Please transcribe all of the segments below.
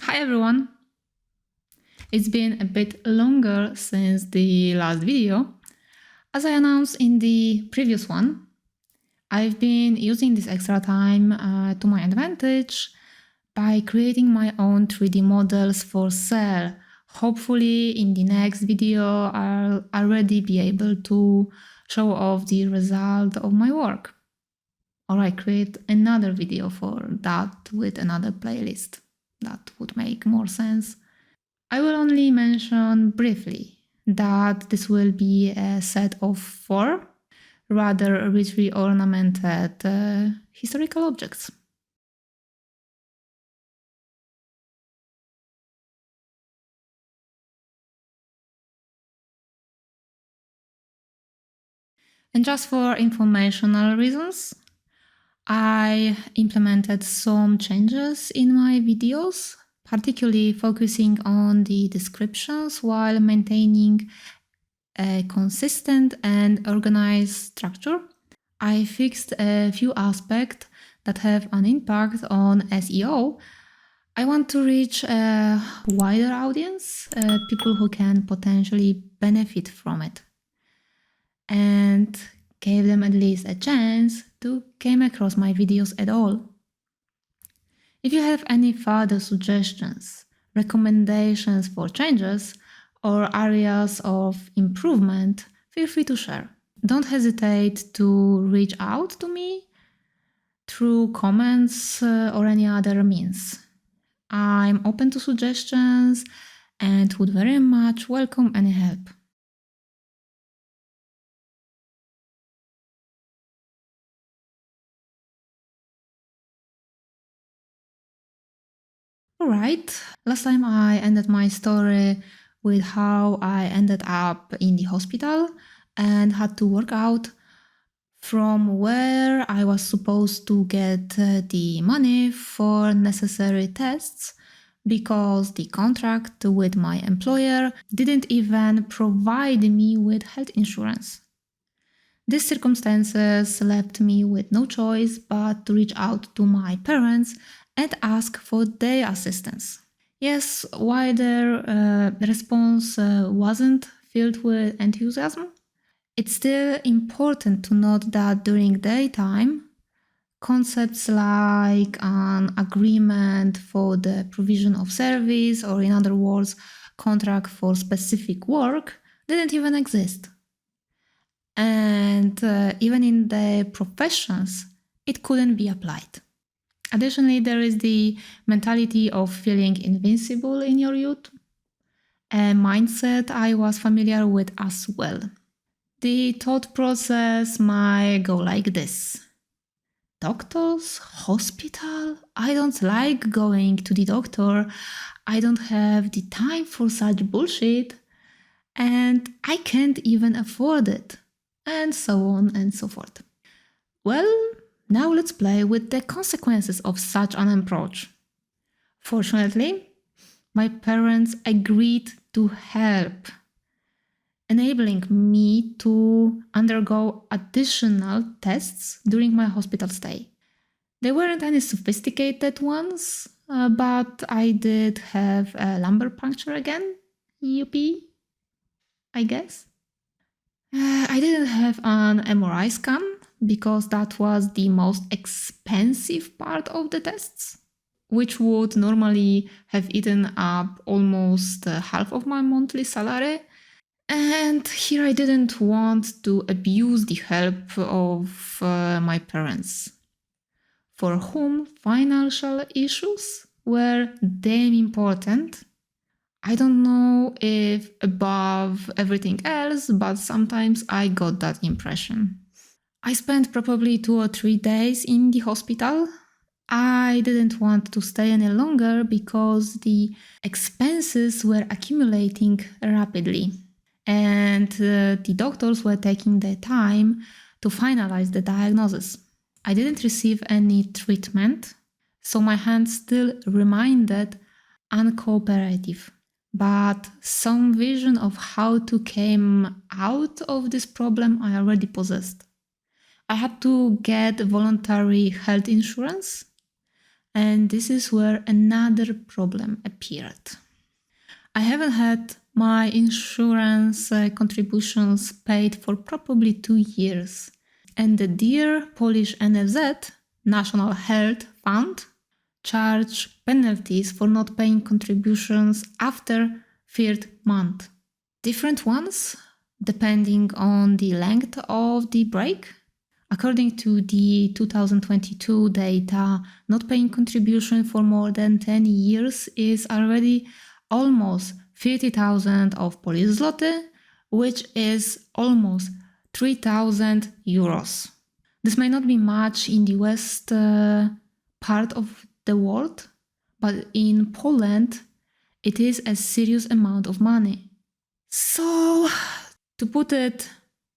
Hi everyone! It's been a bit longer since the last video. As I announced in the previous one, I've been using this extra time to my advantage by creating my own 3D models for sale. Hopefully in the next video I'll already be able to show off the result of my work. Or I create another video for that with another playlist. That would make more sense. I will only mention briefly that this will be a set of 4 rather richly ornamented historical objects. And just for informational reasons, I implemented some changes in my videos, particularly focusing on the descriptions while maintaining a consistent and organized structure. I fixed a few aspects that have an impact on SEO. I want to reach a wider audience, people who can potentially benefit from it, and gave them at least a chance to come across my videos at all. If you have any further suggestions, recommendations for changes, or areas of improvement, feel free to share. Don't hesitate to reach out to me through comments or any other means. I'm open to suggestions and would very much welcome any help. Alright, last time I ended my story with how I ended up in the hospital and had to work out from where I was supposed to get the money for necessary tests, because the contract with my employer didn't even provide me with health insurance. These circumstances left me with no choice but to reach out to my parents and ask for their assistance. Yes, while their response wasn't filled with enthusiasm, it's still important to note that during daytime, concepts like an agreement for the provision of service, or in other words, contract for specific work, didn't even exist. And even in the professions, it couldn't be applied. Additionally, there is the mentality of feeling invincible in your youth, a mindset I was familiar with as well. The thought process might go like this: doctors, hospital, I don't like going to the doctor, I don't have the time for such bullshit, and I can't even afford it, and so on and so forth. Well, now let's play with the consequences of such an approach. Fortunately, my parents agreed to help, enabling me to undergo additional tests during my hospital stay. They weren't any sophisticated ones, but I did have a lumbar puncture again. Yippee, I guess. I didn't have an MRI scan because that was the most expensive part of the tests, which would normally have eaten up almost half of my monthly salary. And here I didn't want to abuse the help of my parents, for whom financial issues were damn important. I don't know if above everything else, but sometimes I got that impression. I spent probably 2 or 3 days in the hospital. I didn't want to stay any longer because the expenses were accumulating rapidly, and the doctors were taking their time to finalize the diagnosis. I didn't receive any treatment, so my hands still remained uncooperative. But some vision of how to come out of this problem I already possessed. I had to get voluntary health insurance, And this is where another problem appeared. I haven't had my insurance contributions paid for probably 2 years. And the dear Polish NFZ, National Health Fund, charge penalties for not paying contributions after 3rd month. Different ones depending on the length of the break. According to the 2022 data, not paying contribution for more than 10 years is already almost 50,000 of Polish zloty, which is almost 3,000 euros. This may not be much in the west part of the world, but in Poland, it is a serious amount of money. So, to put it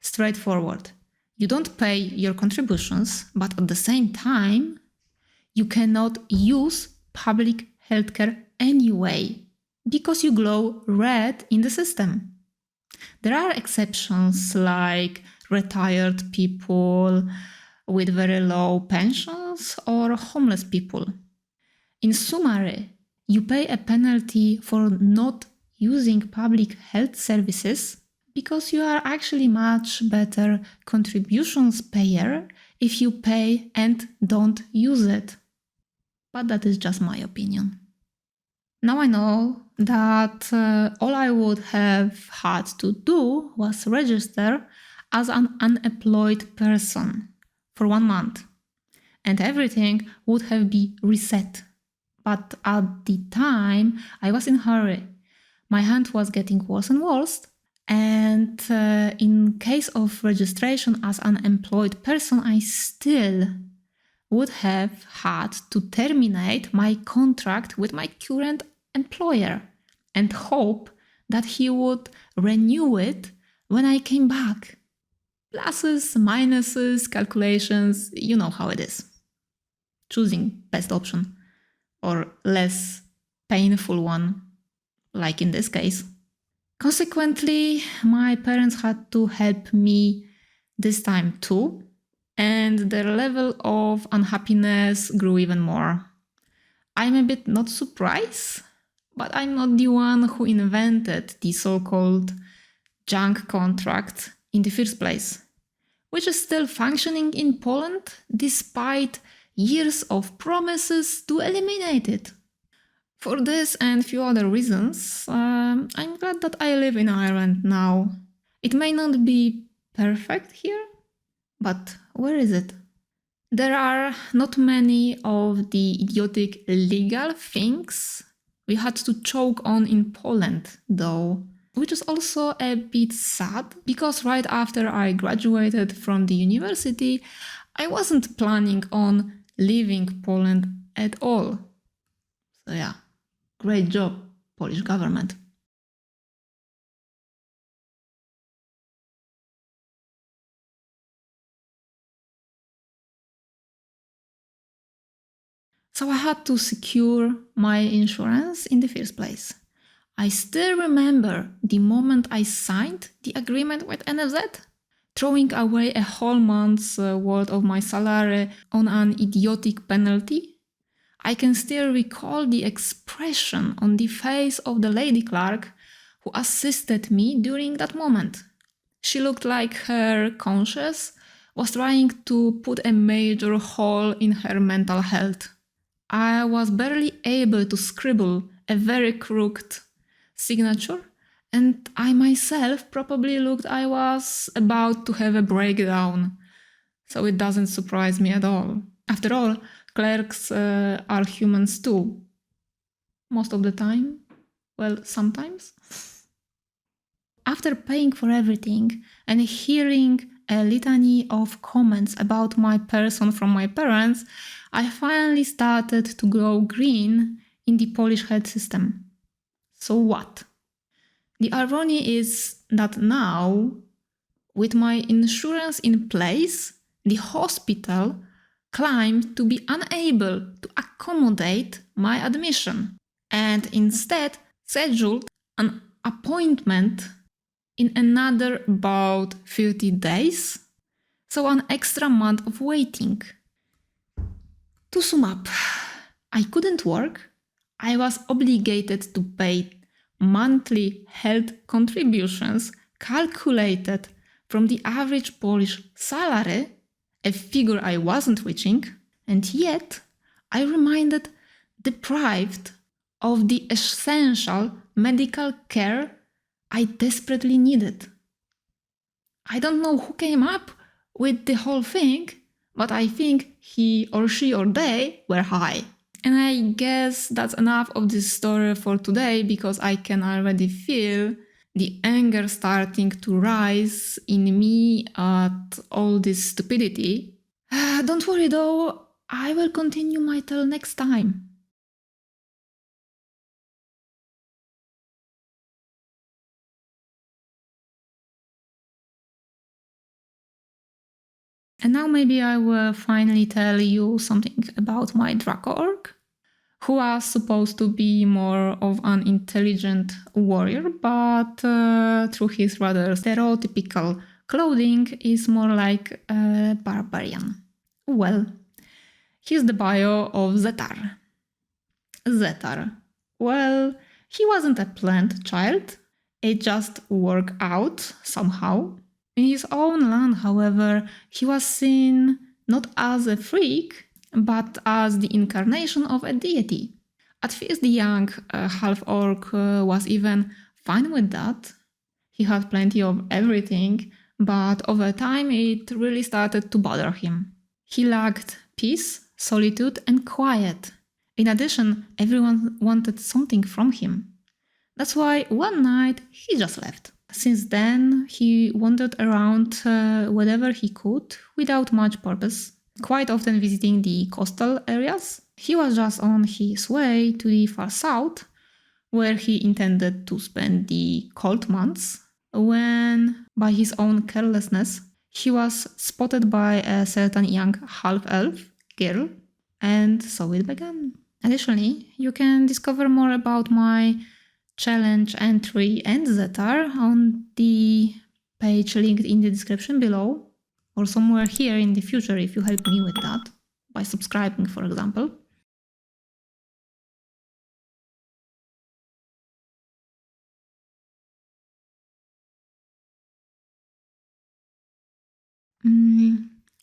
straightforward, you don't pay your contributions, but at the same time, you cannot use public healthcare anyway because you glow red in the system. There are exceptions like retired people with very low pensions or homeless people. In summary, you pay a penalty for not using public health services because you are actually much better contributions payer if you pay and don't use it. But that is just my opinion. Now I know that all I would have had to do was register as an unemployed person for 1 month, and everything would have been reset. But at the time, I was in a hurry. My hand was getting worse and worse, and in case of registration as an unemployed person, I still would have had to terminate my contract with my current employer and hope that he would renew it when I came back. Pluses, minuses, calculations, you know how it is. Choosing best option or less painful one, like in this case. Consequently, my parents had to help me this time too, and their level of unhappiness grew even more. I'm a bit not surprised, but I'm not the one who invented the so-called junk contract in the first place, which is still functioning in Poland despite years of promises to eliminate it. For this and few other reasons, I'm glad that I live in Ireland now. It may not be perfect here, but where is it? There are not many of the idiotic legal things we had to choke on in Poland, though, which is also a bit sad because right after I graduated from the university, I wasn't planning on leaving Poland at all. So yeah, great job, Polish government. So I had to secure my insurance in the first place. I still remember the moment I signed the agreement with NFZ, throwing away a whole month's worth of my salary on an idiotic penalty. I can still recall the expression on the face of the lady clerk who assisted me during that moment. She looked like her conscience was trying to put a major hole in her mental health. I was barely able to scribble a very crooked signature, and I myself probably looked I was about to have a breakdown, so it doesn't surprise me at all. After all, clerks are humans too. Most of the time. Well, sometimes. After paying for everything and hearing a litany of comments about my person from my parents, I finally started to glow green in the Polish health system. So what? The irony is that now, with my insurance in place, the hospital claimed to be unable to accommodate my admission and instead scheduled an appointment in another about 30 days, so an extra month of waiting. To sum up, I couldn't work. I was obligated to pay monthly health contributions calculated from the average Polish salary, a figure I wasn't reaching, and yet I remained deprived of the essential medical care I desperately needed. I don't know who came up with the whole thing, but I think he or she or they were high. And I guess that's enough of this story for today, because I can already feel the anger starting to rise in me at all this stupidity. Don't worry though, I will continue my tale next time. And now maybe I will finally tell you something about my Draco-Orc, who was supposed to be more of an intelligent warrior, but through his rather stereotypical clothing is more like a barbarian. Well, here's the bio of Zetar. Zetar. Well, he wasn't a planned child. It just worked out somehow. In his own land, however, he was seen not as a freak, but as the incarnation of a deity. At first, the young half-orc was even fine with that. He had plenty of everything, but over time it really started to bother him. He lacked peace, solitude, and quiet. In addition, everyone wanted something from him. That's why one night he just left. Since then, he wandered around wherever he could without much purpose, quite often visiting the coastal areas. He was just on his way to the far south, where he intended to spend the cold months, when, by his own carelessness, he was spotted by a certain young half-elf girl, and so it began. Additionally, you can discover more about my challenge entry and Zetar on the page linked in the description below, or somewhere here in the future if you help me with that, by subscribing, for example.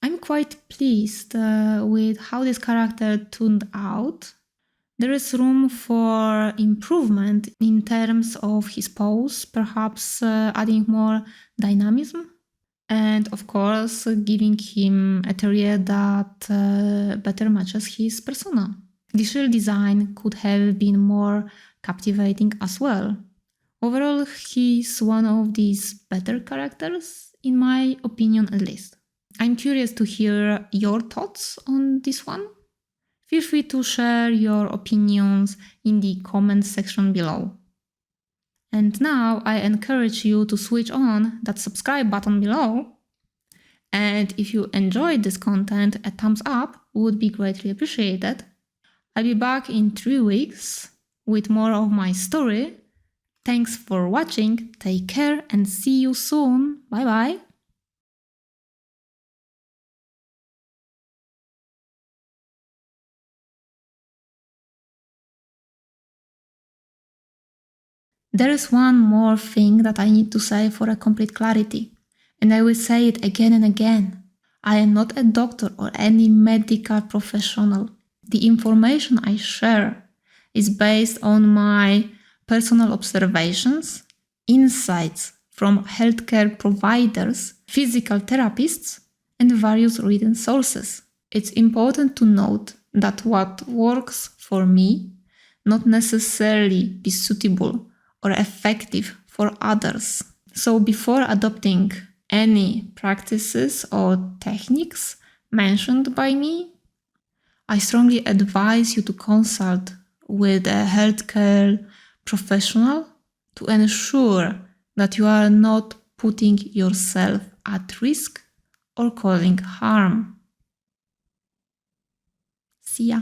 I'm quite pleased with how this character turned out. There is room for improvement in terms of his pose, perhaps adding more dynamism, and of course giving him a terrier that better matches his persona. The shield design could have been more captivating as well. Overall, he's one of these better characters, in my opinion at least. I'm curious to hear your thoughts on this one. Feel free to share your opinions in the comments section below. And now I encourage you to switch on that subscribe button below. And if you enjoyed this content, a thumbs up would be greatly appreciated. I'll be back in 3 weeks with more of my story. Thanks for watching, take care, and see you soon. Bye bye. There is one more thing that I need to say for a complete clarity, and I will say it again and again. I am not a doctor or any medical professional. The information I share is based on my personal observations, insights from healthcare providers, physical therapists, and various written sources. It's important to note that what works for me not necessarily be suitable or effective for others. So before adopting any practices or techniques mentioned by me, I strongly advise you to consult with a healthcare professional to ensure that you are not putting yourself at risk or causing harm. See ya.